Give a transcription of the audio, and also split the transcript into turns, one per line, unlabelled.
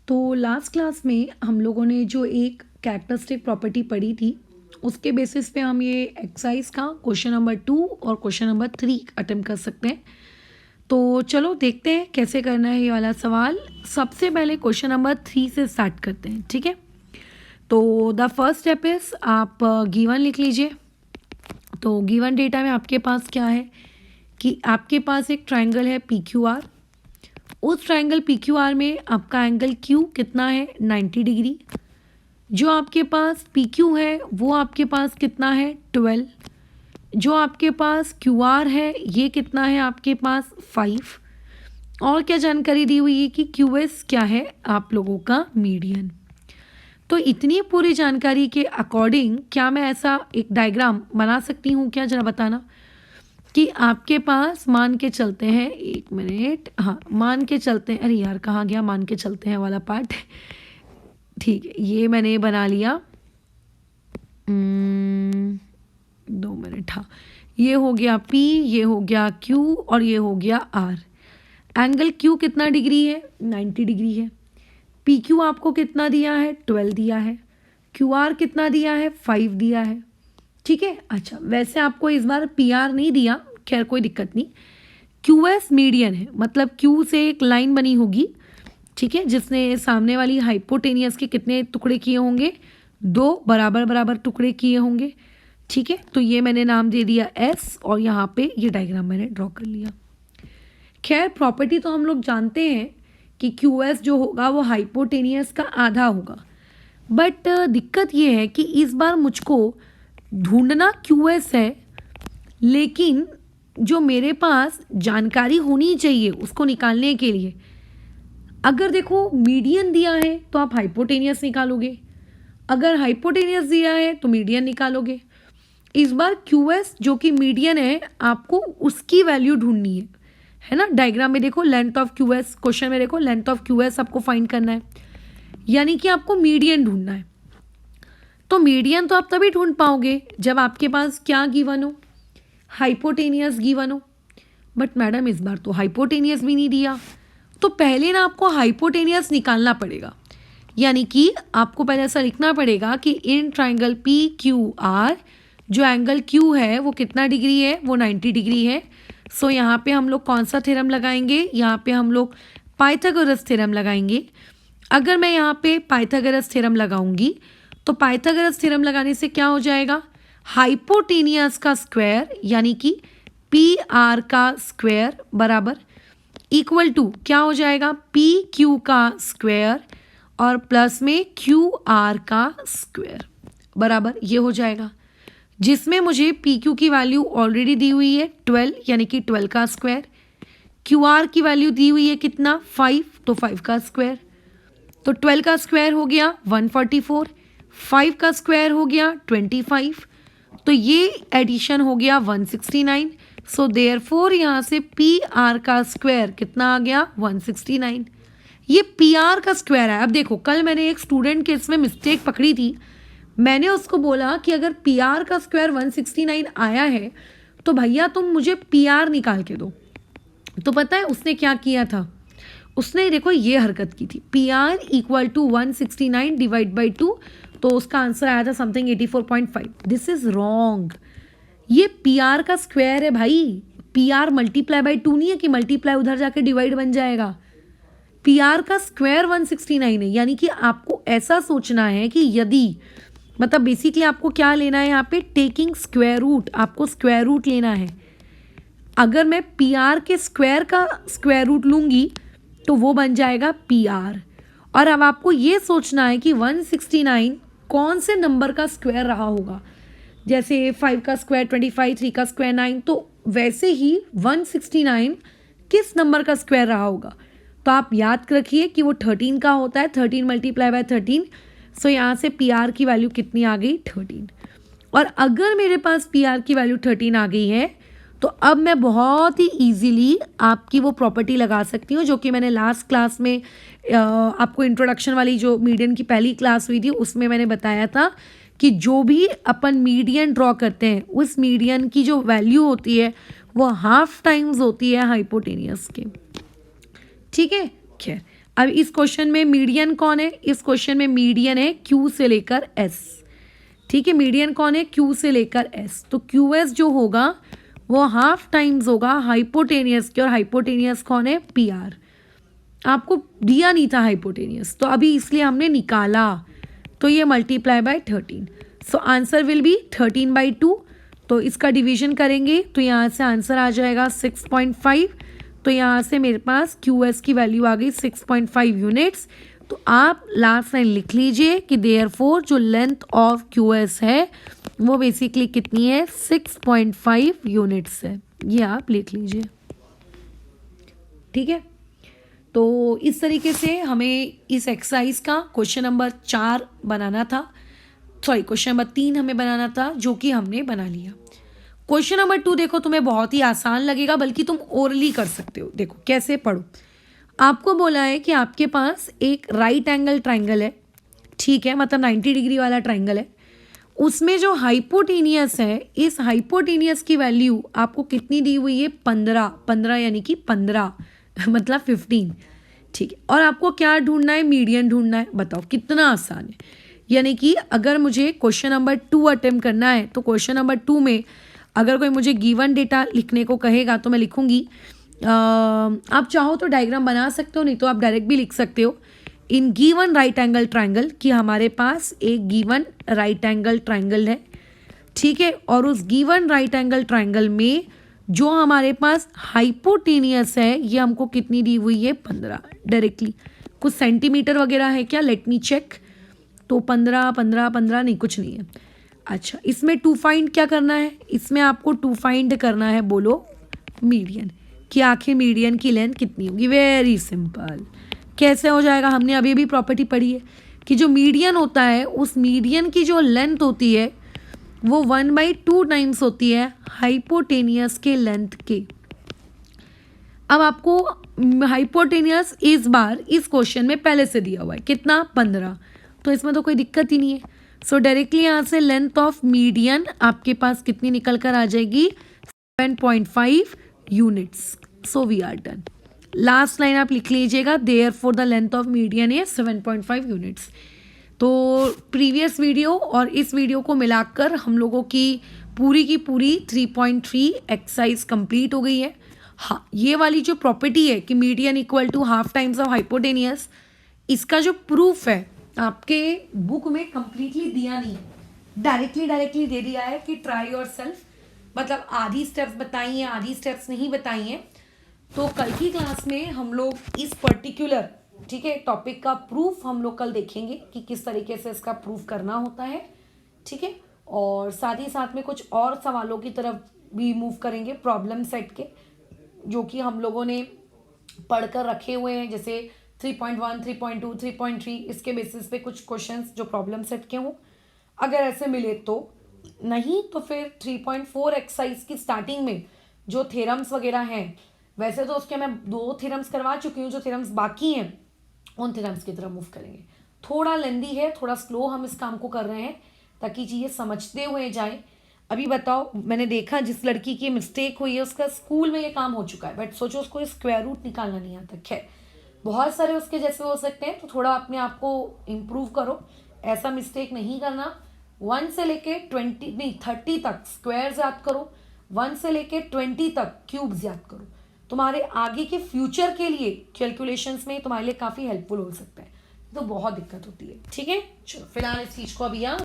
तो last class में हम लोगों ने जो एक कैरेक्टरिस्टिक प्रॉपर्टी पढ़ी थी उसके बेसिस पे हम ये एक्सरसाइज का क्वेश्चन नंबर 2 और क्वेश्चन नंबर 3 अटेम्प्ट कर सकते हैं। तो चलो देखते हैं कैसे करना है ये वाला सवाल। सबसे पहले क्वेश्चन नंबर 3 से स्टार्ट करते हैं, ठीक है। तो द फर्स्ट स्टेप इज आप गिवन लिख लीजिए। तो गिवन डेटा में आपके पास क्या है कि आपके पास एक ट्राइंगल है PQR। उस ट्राइंगल PQR में आपका एंगल Q कितना है 90 डिग्री। जो आपके पास PQ है वो आपके पास कितना है 12। जो आपके पास QR है ये कितना है आपके पास 5। और क्या जानकारी दी हुई है कि QS क्या है आप लोगों का मीडियन। तो इतनी पूरी जानकारी के अकॉर्डिंग क्या मैं ऐसा एक डायग्राम बना सकती हूँ क्या, जरा बताना। कि आपके पास मान के चलते हैं, एक मिनट, हाँ मान के चलते हैं, अरे यार कहाँ गया मान के चलते हैं वाला पार्ट। ठीक है, ये मैंने बना लिया। 2 मिनट, हाँ ये हो गया P, ये हो गया Q और ये हो गया R। एंगल Q कितना डिग्री है 90 डिग्री है। PQ आपको कितना दिया है 12 दिया है। QR कितना दिया है 5 दिया है, ठीक है। अच्छा वैसे आपको इस बार PR नहीं दिया, खैर कोई दिक्कत नहीं। QS मीडियन है, मतलब Q से एक लाइन बनी होगी, ठीक है, जिसने सामने वाली हाइपोटेनियस के कितने टुकड़े किए होंगे 2 बराबर बराबर टुकड़े किए होंगे, ठीक है। तो ये मैंने नाम दे दिया S और यहाँ पे ये डायग्राम मैंने ड्रॉ कर लिया। खैर प्रॉपर्टी तो हम लोग जानते हैं कि QS जो होगा वो हाइपोटेनियस का आधा होगा। बट दिक्कत ये है कि इस बार मुझको ढूंढना QS है, लेकिन जो मेरे पास जानकारी होनी चाहिए उसको निकालने के लिए, अगर देखो मीडियन दिया है तो आप हाइपोटेनियस निकालोगे, अगर हाइपोटेनियस दिया है तो मीडियन निकालोगे। इस बार QS जो कि मीडियन है आपको उसकी वैल्यू ढूंढनी है ना। डायग्राम में देखो लेंथ ऑफ QS, क्वेश्चन में देखो लेंथ ऑफ QS आपको फाइंड करना है, यानी कि आपको मीडियन ढूंढना है। तो मीडियन तो आप तभी ढूंढ पाओगे जब आपके पास क्या गिवन हो, हाइपोटेनियस गिवन हो। बट मैडम इस बार तो हाइपोटेनियस भी नहीं दिया, तो पहले ना आपको हाइपोटेनियस निकालना पड़ेगा। यानी कि आपको पहले ऐसा लिखना पड़ेगा कि इन ट्राइंगल PQR जो एंगल Q है वो कितना डिग्री है, वो 90 डिग्री है। सो यहाँ पे हम लोग कौन सा थ्योरम लगाएंगे, यहाँ पे हम लोग पाइथागोरस थ्योरम लगाएंगे। अगर मैं यहाँ पे पाइथागोरस थ्योरम लगाऊंगी तो पाइथागोरस थ्योरम लगाने से क्या हो जाएगा, हाइपोटेनियस का स्क्वायर यानी कि PR का स्क्वायर बराबर इक्वल टू क्या हो जाएगा PQ का स्क्वायर और प्लस में QR का स्क्वायर बराबर ये हो जाएगा, जिसमें मुझे PQ की वैल्यू ऑलरेडी दी हुई है 12 यानी कि 12 का स्क्वायर। QR की वैल्यू दी हुई है कितना 5, तो 5 का स्क्वायर। तो 12 का स्क्वायर हो गया 144, 5 का स्क्वायर हो गया 25, तो ये एडिशन हो गया 169। सो देयरफॉर यहाँ से PR का स्क्वायर कितना आ गया 169। ये PR का स्क्वायर है। अब देखो कल मैंने एक स्टूडेंट के इसमें मिस्टेक पकड़ी थी, मैंने उसको बोला कि अगर PR का स्क्वायर 169 आया है तो भैया तुम मुझे PR निकाल के दो। तो पता है उसने क्या किया था, उसने देखो ये हरकत की थी, PR equal to 169 divide by 2, तो उसका आंसर आया था समथिंग 84.5। दिस इज रॉन्ग, ये PR का स्क्वायर है भाई, PR मल्टीप्लाई बाई 2 नहीं है कि मल्टीप्लाई उधर जाके डिवाइड बन जाएगा। PR का स्क्वायर 169 है, यानी कि आपको ऐसा सोचना है कि यदि मतलब बेसिकली आपको क्या लेना है यहाँ पे टेकिंग स्क्वायर रूट, आपको स्क्वायर रूट लेना है। अगर मैं PR के स्क्वायर का स्क्वायर रूट लूँगी तो वो बन जाएगा PR। और अब आपको ये सोचना है कि 169 कौन से नंबर का स्क्वायर रहा होगा, जैसे 5 का स्क्वायर 25, 3 का स्क्वायर 9, तो वैसे ही 169 किस नंबर का स्क्वायर रहा होगा। तो आप याद रखिए कि वो 13 का होता है, 13 मल्टीप्लाई बाय 13। सो यहाँ से PR की वैल्यू कितनी आ गई 13। और अगर मेरे पास PR की वैल्यू 13 आ गई है तो अब मैं बहुत ही इजीली आपकी वो प्रॉपर्टी लगा सकती हूँ जो कि मैंने लास्ट क्लास में आपको इंट्रोडक्शन वाली जो मीडियन की पहली क्लास हुई थी उसमें मैंने बताया था कि जो भी अपन मीडियन ड्रॉ करते हैं उस मीडियन की जो वैल्यू होती है वो हाफ टाइम्स होती है हाइपोटेनियस के, ठीक है। खैर अब इस क्वेश्चन में मीडियन कौन है? इस क्वेश्चन में मीडियन है Q से लेकर S। ठीक है, मीडियन कौन है? Q से लेकर S। तो QS जो होगा वो हाफ टाइम्स होगा हाइपोटेनियस के, और हाइपोटेनियस कौन है? PR। आपको दिया नहीं था हाइपोटेनियस, तो अभी इसलिए हमने निकाला, तो ये multiply by 13। So answer will be 13/2। तो इसका डिवीजन करेंगे तो यहाँ से आंसर आ जाएगा 6.5। तो यहाँ से मेरे पास QS की वैल्यू आ गई 6.5 यूनिट्स। तो आप लास्ट लाइन लिख लीजिए कि देयरफॉर जो लेंथ ऑफ QS है वो बेसिकली कितनी है? 6.5 यूनिट्स है। ये आप लिख लीजिए, ठीक है। तो इस तरीके से हमें इस एक्सरसाइज का क्वेश्चन नंबर 4 बनाना था, सॉरी क्वेश्चन नंबर 3 हमें बनाना था, जो कि हमने बना लिया। क्वेश्चन नंबर 2 देखो, तुम्हें बहुत ही आसान लगेगा, बल्कि तुम ओरली कर सकते हो। देखो कैसे पढ़ो। आपको बोला है कि आपके पास एक राइट एंगल ट्राइंगल है, ठीक है, मतलब 90 डिग्री वाला ट्राइंगल है। उसमें जो हाइपोटेनियस है, इस हाइपोटेनियस की वैल्यू आपको कितनी दी हुई है? 15 यानी कि 15 मतलब 15, ठीक है। और आपको क्या ढूंढना है? मीडियन ढूंढना है। बताओ कितना आसान है। यानी कि अगर मुझे क्वेश्चन नंबर 2 अटेम्प्ट करना है, तो क्वेश्चन नंबर 2 में अगर कोई मुझे गिवन डेटा लिखने को कहेगा तो मैं लिखूंगी, आप चाहो तो डायग्राम बना सकते हो, नहीं तो आप डायरेक्ट भी लिख सकते हो। In given right angle triangle, कि हमारे पास एक गिवन राइट एंगल ट्राइंगल है, ठीक है, और उस गिवन राइट एंगल ट्राइंगल में जो हमारे पास हाइपोटेनियस है ये हमको कितनी दी हुई है? 15। डायरेक्टली कुछ सेंटीमीटर वगैरह है क्या? Let me check. तो 15 नहीं, कुछ नहीं है। अच्छा, इसमें टू फाइंड क्या करना है? इसमें आपको टू फाइंड करना है, बोलो मीडियन, कि आखिर मीडियन की लेंथ कितनी होगी। Very simple. कैसे हो जाएगा? हमने अभी भी प्रॉपर्टी पढ़ी है कि जो मीडियन होता है उस मीडियन की जो लेंथ होती है वो 1/2 टाइम्स होती है हाइपोटेनियस के लेंथ के। अब आपको हाइपोटेनियस इस बार इस क्वेश्चन में पहले से दिया हुआ है, कितना? 15। तो इसमें तो कोई दिक्कत ही नहीं है। सो डायरेक्टली यहाँ से लेंथ ऑफ मीडियन आपके पास कितनी निकल कर आ जाएगी? 7.5 units. So we are done. Last line आप लिख लीजिएगा, therefore the length of median is 7.5 units. तो प्रीवियस वीडियो और इस वीडियो को मिलाकर हम लोगों की पूरी 3.3 एक्सरसाइज कंप्लीट हो गई है। हाँ, ये वाली जो प्रॉपर्टी है कि median equal to half times of hypotenuse, इसका जो प्रूफ है आपके बुक में कंप्लीटली दिया नहीं है, डायरेक्टली दे दिया है कि ट्राई योर सेल्फ, मतलब आधी स्टेप्स बताई हैं, आधी स्टेप्स नहीं बताई हैं। तो कल की क्लास में हम लोग इस पर्टिकुलर, ठीक है, टॉपिक का प्रूफ हम लोग कल देखेंगे कि किस तरीके से इसका प्रूफ करना होता है, ठीक है। और साथ ही साथ में कुछ और सवालों की तरफ भी मूव करेंगे, प्रॉब्लम सेट के, जो कि हम लोगों ने पढ़कर रखे हुए हैं, जैसे 3.1, 3.2, 3.3, इसके बेसिस पे कुछ क्वेश्चंस जो प्रॉब्लम सेट के हों। अगर ऐसे मिले तो, नहीं तो फिर 3.4 एक्सरसाइज की स्टार्टिंग में जो थ्योरम्स वगैरह हैं, वैसे तो उसके मैं 2 थ्योरम्स करवा चुकी हूँ, जो थ्योरम्स बाकी हैं उन थ्योरम्स की तरफ मूव करेंगे। थोड़ा लेंदी है, थोड़ा स्लो हम इस काम को कर रहे हैं ताकि चीज़ें समझते हुए जाए। अभी बताओ, मैंने देखा जिस लड़की की मिस्टेक हुई है उसका स्कूल में ये काम हो चुका है, बट सोचो उसको स्क्वायर रूट निकालना नहीं आता। खैर, बहुत सारे उसके जैसे हो सकते हैं, तो थोड़ा अपने आप को इम्प्रूव करो, ऐसा मिस्टेक नहीं करना। 1 से लेके 20 नहीं 30 तक स्क्वायर्स याद करो, 1 से लेके 20 तक क्यूब्स याद करो। तुम्हारे आगे के फ्यूचर के लिए कैलकुलेशंस में तुम्हारे लिए काफ़ी हेल्पफुल हो सकता है। तो बहुत दिक्कत होती है, ठीक है। चलो फिलहाल इस चीज़ को अभी